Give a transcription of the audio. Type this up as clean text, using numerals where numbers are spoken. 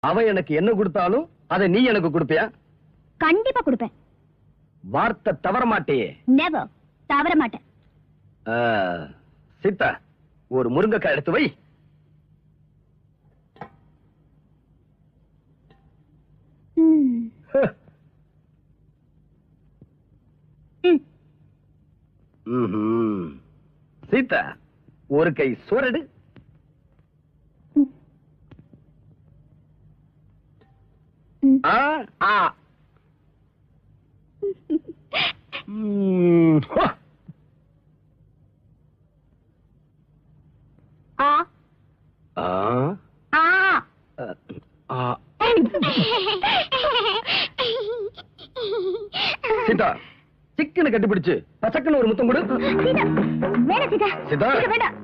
அவ எனக்கு என்ன கொடுத்தாலும் அதை நீ எனக்கு கொடுப்பியா? கண்டிப்பா கொடுப்பேன். வார்த்தை தவற மாட்டேயே? நெவர், தவற மாட்டேன். சீதா, ஒரு முருங்கைக்காய் எடுத்து வை. சீதா, ஒரு கை சோரடு. சீதா, சிக்கனை கட்டிப்பிடிச்சு பசக்குன்னு ஒரு முத்தம் கொடு. சீதா, வேண்டாம்.